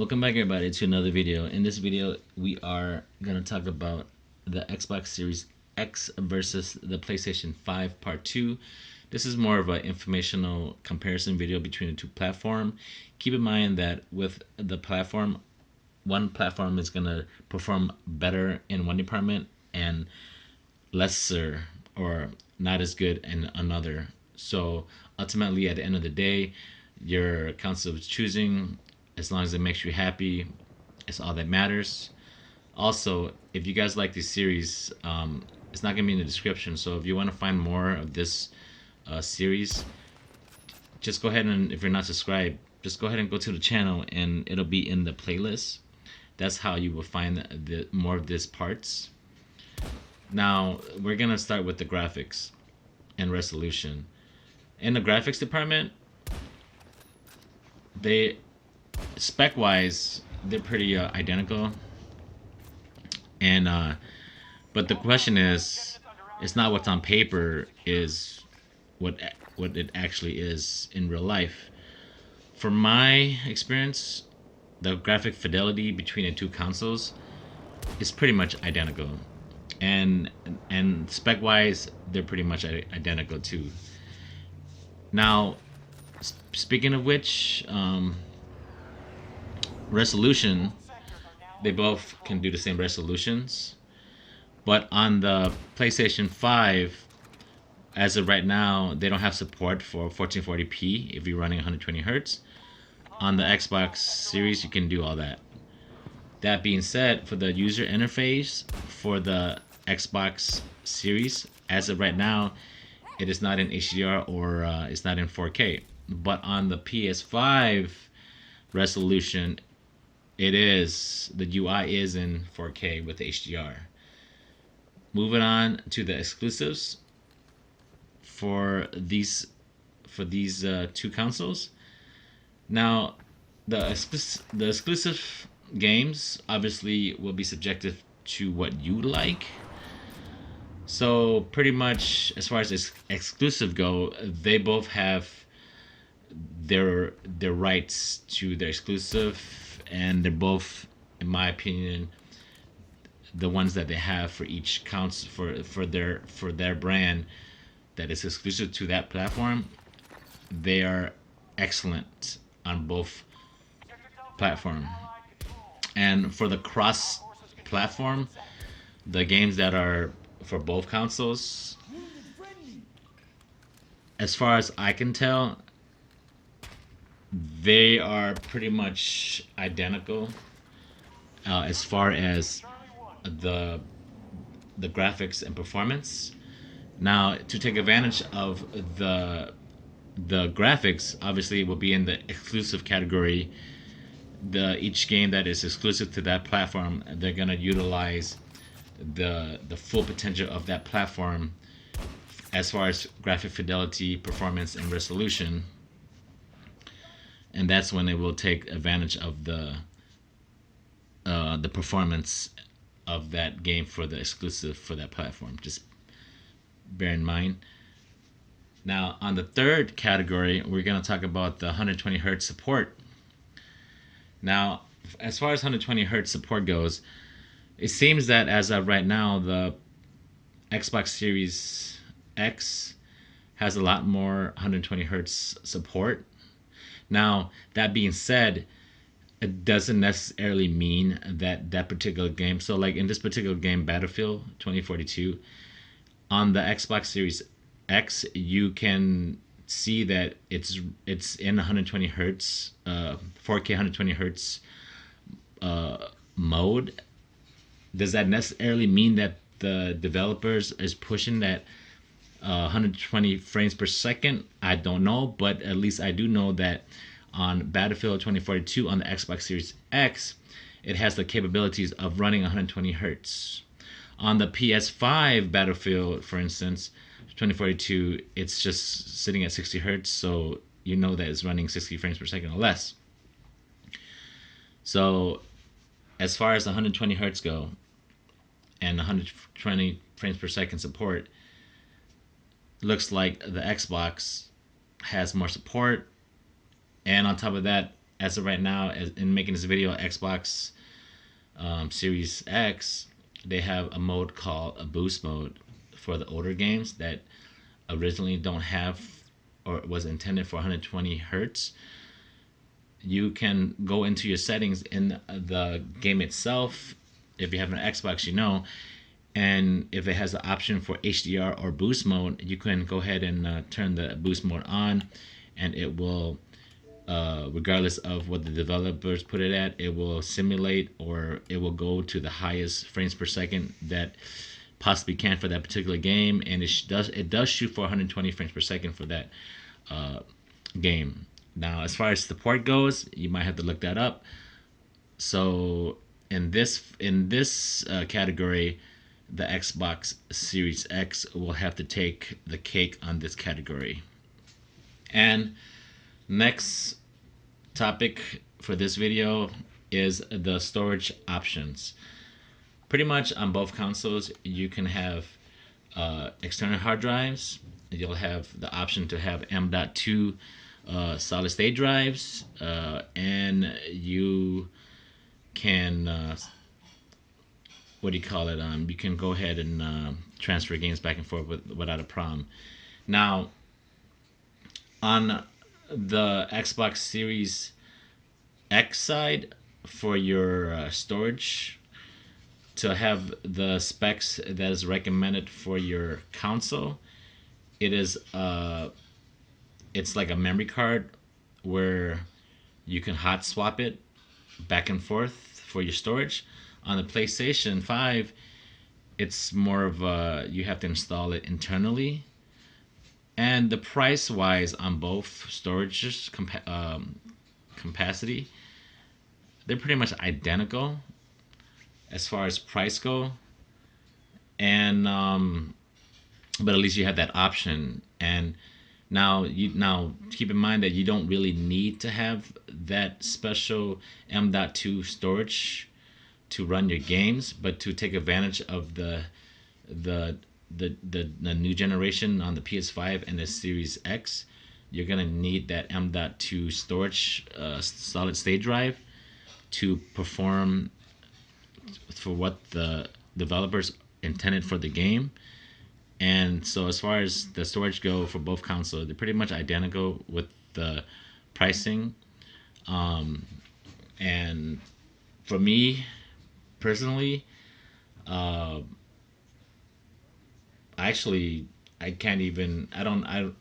Welcome back everybody to another video. In this video we are going to talk about the Xbox Series X versus the PlayStation 5 Part 2. This is more of an informational comparison video between the two platforms. Keep in mind that with the platform, one platform is going to perform better in one department and lesser or not as good in another. So ultimately at the end of the day, your console is choosing. As long as it makes you happy, it's all that matters. Also, if you guys like this series, it's not going to be in the description. So if you want to find more of this series, just go ahead and, if you're not subscribed, just go ahead and go to the channel and it'll be in the playlist. That's how you will find the more of these parts. Now, we're going to start with the graphics and resolution. In the graphics department, spec wise they're pretty identical, and but the question is, it's not what's on paper, is what it actually is in real life. From my experience, the graphic fidelity between the two consoles is pretty much identical, and spec wise they're pretty much identical too. Now, speaking of which, resolution, they both can do the same resolutions, but on the PlayStation 5, as of right now, they don't have support for 1440p if you're running 120 hertz. On the Xbox Series, you can do all that. That being said, for the user interface for the Xbox Series, as of right now, it is not in HDR or it's not in 4K. But on the PS5 resolution, it is, the UI is in 4K with HDR. Moving on to the exclusives for these two consoles. Now, the exclusive games obviously will be subjective to what you like. So pretty much, as far as exclusive go, they both have their rights to their exclusive, and they're both, in my opinion, the ones that they have for each counts for their brand that is exclusive to that platform. They are excellent on both platform. And for the cross platform, the games that are for both consoles, as far as I can tell, they are pretty much identical as far as the graphics and performance. Now, to take advantage of the graphics, obviously it will be in the exclusive category. Each game that is exclusive to that platform, they're gonna utilize the full potential of that platform as far as graphic fidelity, performance, and resolution. And that's when it will take advantage of the performance of that game for the exclusive for that platform. Just bear in mind. Now, on the third category, we're going to talk about the 120 hertz support. Now, as far as 120 hertz support goes, it seems that as of right now, the Xbox Series X has a lot more 120 hertz support. Now, that being said, it doesn't necessarily mean that that particular game, so like in this particular game, Battlefield 2042, on the Xbox Series X, you can see that it's in 120 hertz, 4K 120 hertz mode. Does that necessarily mean that the developers is pushing that 120 frames per second? I don't know, but at least I do know that on Battlefield 2042 on the Xbox Series X, it has the capabilities of running 120 hertz. On the PS5 Battlefield, for instance, 2042, it's just sitting at 60 hertz, so you know that it's running 60 frames per second or less. So as far as 120 hertz go and 120 frames per second support, looks like the Xbox has more support, and on top of that, as of right now, in making this video, Xbox Series X, they have a mode called a boost mode for the older games that originally don't have or was intended for 120 hertz. You can go into your settings in the game itself. If you have an Xbox, you know, and if it has the option for HDR or boost mode, you can go ahead and turn the boost mode on, and it will, regardless of what the developers put it at, it will simulate, or it will go to the highest frames per second that possibly can for that particular game, and it does shoot for 120 frames per second for that game. Now, as far as support goes, you might have to look that up. So in this category, the Xbox Series X will have to take the cake on this category. And next topic for this video is the storage options. Pretty much on both consoles, you can have external hard drives. You'll have the option to have M.2 solid state drives, and you can what do you call it? You can go ahead and transfer games back and forth without a problem. Now, on the Xbox Series X side, for your storage, to have the specs that is recommended for your console, it is it's like a memory card where you can hot swap it back and forth for your storage. On the PlayStation 5, it's more of a, you have to install it internally. And the price wise on both storages capacity, they're pretty much identical as far as price go. And but at least you have that option. And now keep in mind that you don't really need to have that special M.2 storage to run your games, but to take advantage of the new generation on the PS5 and the Series X, you're gonna need that M.2 storage solid state drive to perform for what the developers intended for the game. And so as far as the storage go for both consoles, they're pretty much identical with the pricing. And for me personally, actually I can't even,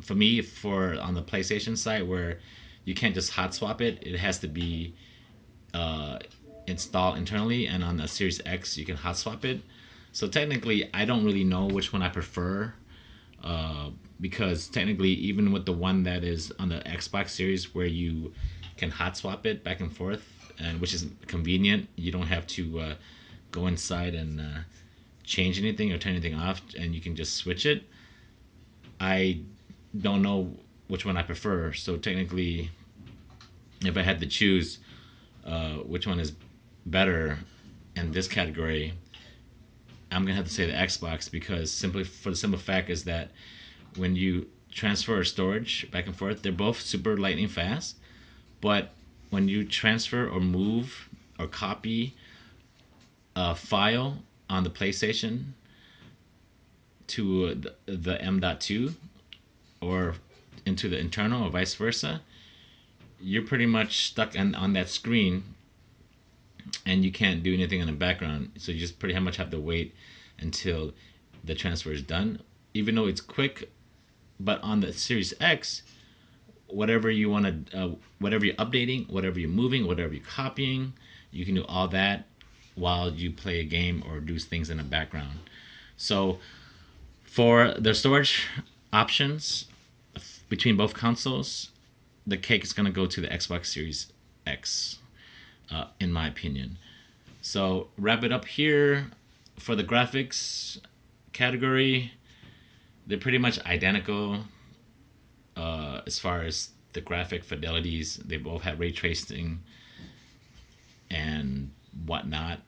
for me, for on the PlayStation side, where you can't just hot swap it, it has to be installed internally, and on the Series X you can hot swap it. So technically I don't really know which one I prefer, because technically even with the one that is on the Xbox Series where you can hot swap it back and forth, and which is convenient, you don't have to go inside and change anything or turn anything off, and you can just switch it. I don't know which one I prefer, so technically if I had to choose which one is better in this category, I'm gonna have to say the Xbox, because simply for the simple fact is that when you transfer storage back and forth, they're both super lightning fast, but when you transfer or move or copy a file on the PlayStation to the M.2 or into the internal or vice versa, you're pretty much stuck on that screen, and you can't do anything in the background. So you just pretty much have to wait until the transfer is done, even though it's quick. But on the Series X, whatever you want to, whatever you're updating, whatever you're moving, whatever you're copying, you can do all that while you play a game or do things in the background. So for the storage options between both consoles, the cake is going to go to the Xbox Series X, in my opinion. So wrap it up here. For the graphics category, they're pretty much identical as far as the graphic fidelities. They both have ray tracing and whatnot.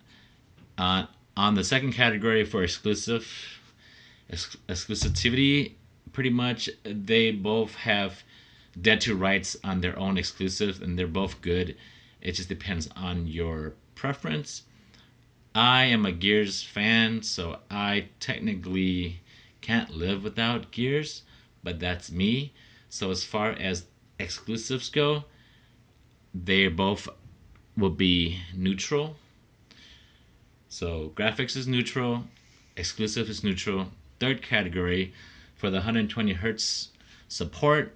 On the second category for exclusivity, pretty much they both have dead to rights on their own exclusives, and they're both good. It just depends on your preference. I am a Gears fan, so I technically can't live without Gears, but that's me. So as far as exclusives go, they both will be neutral. So graphics is neutral, exclusive is neutral. Third category, for the 120 hertz support,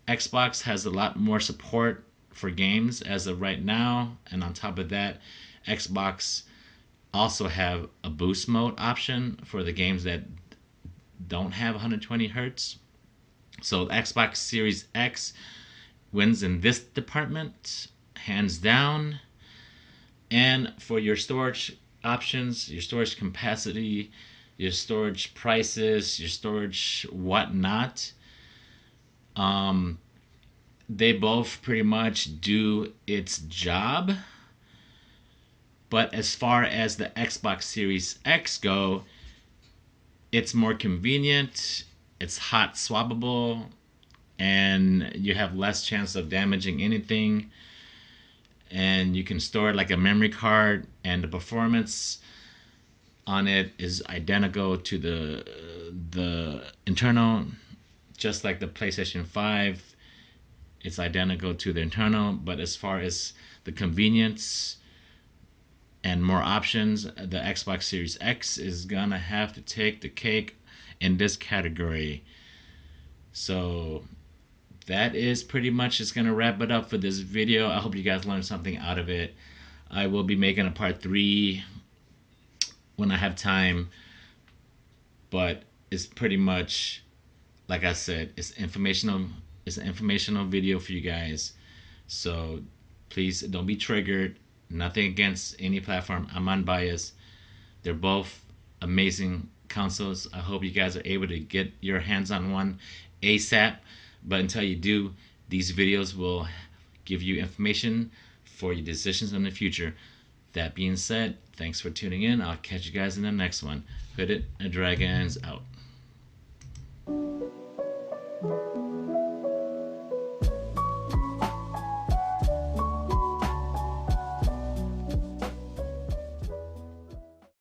Xbox has a lot more support for games as of right now, and on top of that, Xbox also have a boost mode option for the games that don't have 120 hertz. So the Xbox Series X wins in this department, hands down. And for your storage options, your storage capacity, your storage prices, your storage whatnot, they both pretty much do its job. But as far as the Xbox Series X go, it's more convenient, it's hot swappable, and you have less chance of damaging anything. And you can store it like a memory card, and the performance on it is identical to the internal, just like the PlayStation 5. It's identical to the internal, but as far as the convenience and more options, the Xbox Series X is gonna have to take the cake in this category. So that is pretty much just gonna wrap it up for this video. I hope you guys learned something out of it. I will be making a part 3 when I have time, but it's pretty much, like I said, it's informational. It's an informational video for you guys. So please don't be triggered. Nothing against any platform. I'm unbiased. They're both amazing consoles. I hope you guys are able to get your hands on one ASAP. But until you do, these videos will give you information for your decisions in the future. That being said, thanks for tuning in. I'll catch you guys in the next one. Hooded and Dragons out.